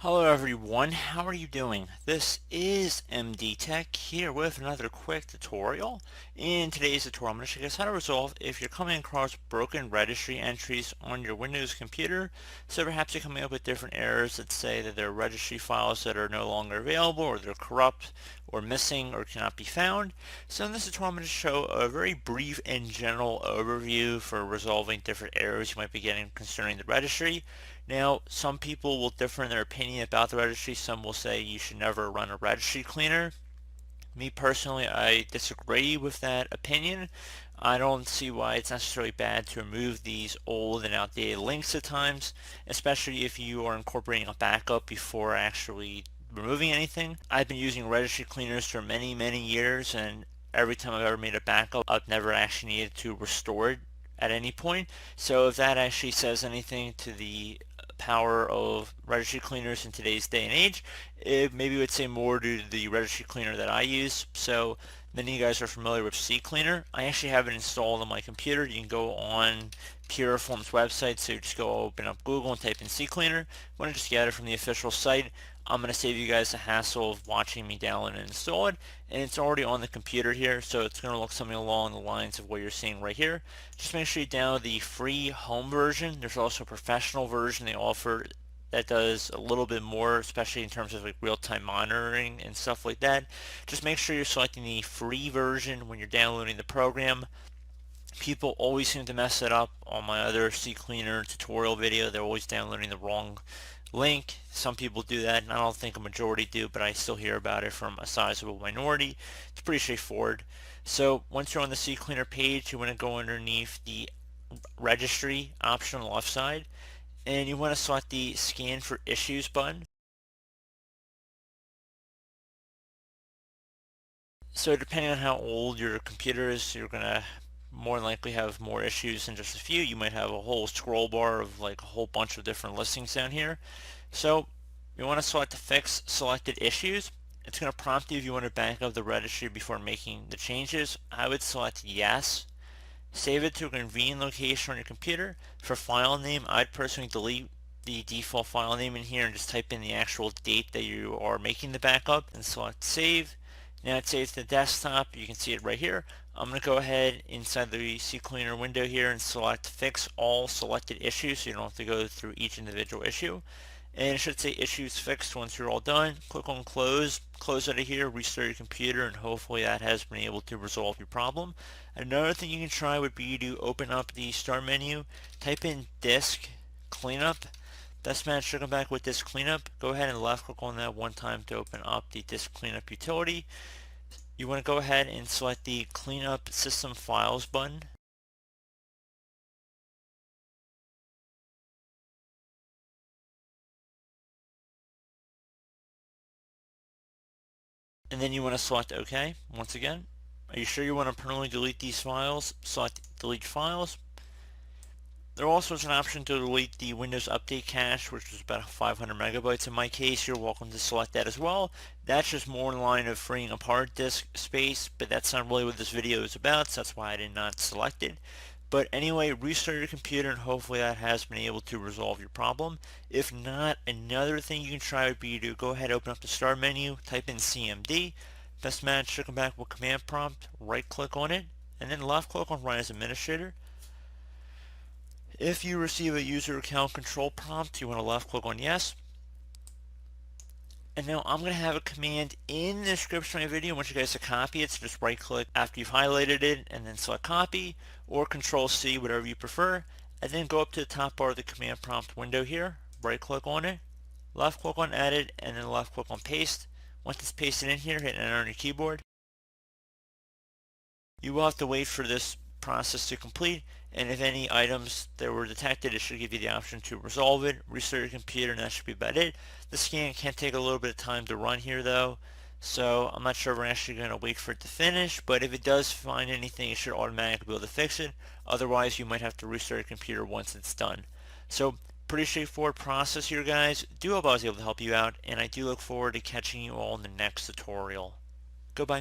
Hello everyone, how are you doing? This is MD Tech here with another quick tutorial. In today's tutorial, I'm going to show you guys how to resolve if you're coming across broken registry entries on your Windows computer. So perhaps you're coming up with different errors that say that there are registry files that are no longer available, or they're corrupt, or missing, or cannot be found. So in this tutorial, I'm going to show a very brief and general overview for resolving different errors you might be getting concerning the registry. Now, some people will differ in their opinion about the registry. Some will say you should never run a registry cleaner. Me personally, I disagree with that opinion. I don't see why it's necessarily bad to remove these old and outdated links at times, especially if you are incorporating a backup before actually removing anything. I've been using registry cleaners for many years, and every time I've ever made a backup, I've never actually needed to restore it at any point. So if that actually says anything to the power of registry cleaners in today's day and age, it maybe would say more to the registry cleaner that I use. So many of you guys are familiar with CCleaner. I actually have it installed on my computer. You can go on Puriform's website, so just go open up Google and type in CCleaner. Want to just get it from the official site. I'm going to save you guys the hassle of watching me download and install it, and it's already on the computer here, so it's going to look something along the lines of what you're seeing right here. Just make sure you download the free home version. There's also a professional version they offer that does a little bit more, especially in terms of like real-time monitoring and stuff like that. Just make sure you're selecting the free version when you're downloading the program. People always seem to mess it up on my other CCleaner tutorial video. They're always downloading the wrong link. Some people do that, and I don't think a majority do, but I still hear about it from a sizable minority. It's pretty straightforward. So once you're on the CCleaner page, you want to go underneath the registry option on the left side, and you want to select the scan for issues button. So depending on how old your computer is, you're going to more than likely have more issues than just a few. You might have a whole scroll bar of like a whole bunch of different listings down here. So you want to select the fix selected issues. It's going to prompt you if you want to back up the registry before making the changes. I would select yes. Save it to a convenient location on your computer. For file name, I'd personally delete the default file name in here and just type in the actual date that you are making the backup and select save. Now it saves to the desktop. You can see it right here. I'm going to go ahead inside the CCleaner window here and select fix all selected issues, so you don't have to go through each individual issue. And it should say issues fixed once you're all done. Click on close out of here, restart your computer, and hopefully that has been able to resolve your problem. Another thing you can try would be to open up the start menu, type in disk cleanup. Best match should come back with disk cleanup. Go ahead and left click on that one time to open up the disk cleanup utility. You want to go ahead and select the cleanup system files button. And then you want to select OK once again. Are you sure you want to permanently delete these files? Select delete files. There also is an option to delete the Windows Update cache, which is about 500 megabytes in my case. You're welcome to select that as well. That's just more in line of freeing up hard disk space, but that's not really what this video is about, so that's why I did not select it. But anyway, restart your computer and hopefully that has been able to resolve your problem. If not, another thing you can try would be to go ahead and open up the start menu, type in CMD. Best match should come back with command prompt, right click on it, and then left click on Run as Administrator. If you receive a user account control prompt, you want to left click on yes. And now I'm going to have a command in the description of my video. I want you guys to copy it, so just right click after you've highlighted it and then select copy, or control C, whatever you prefer, and then go up to the top bar of the command prompt window here, right click on it, left click on edit, and then left click on paste. Once it's pasted in here, hit enter on your keyboard. You will have to wait for this process to complete, and if any items that were detected, it should give you the option to resolve it, restart your computer, and that should be about it. The scan can take a little bit of time to run here though, so I'm not sure we're actually going to wait for it to finish, but if it does find anything, it should automatically be able to fix it. Otherwise, you might have to restart your computer once it's done. So pretty straightforward process here, guys. Do hope I was able to help you out, and I do look forward to catching you all in the next tutorial. Goodbye.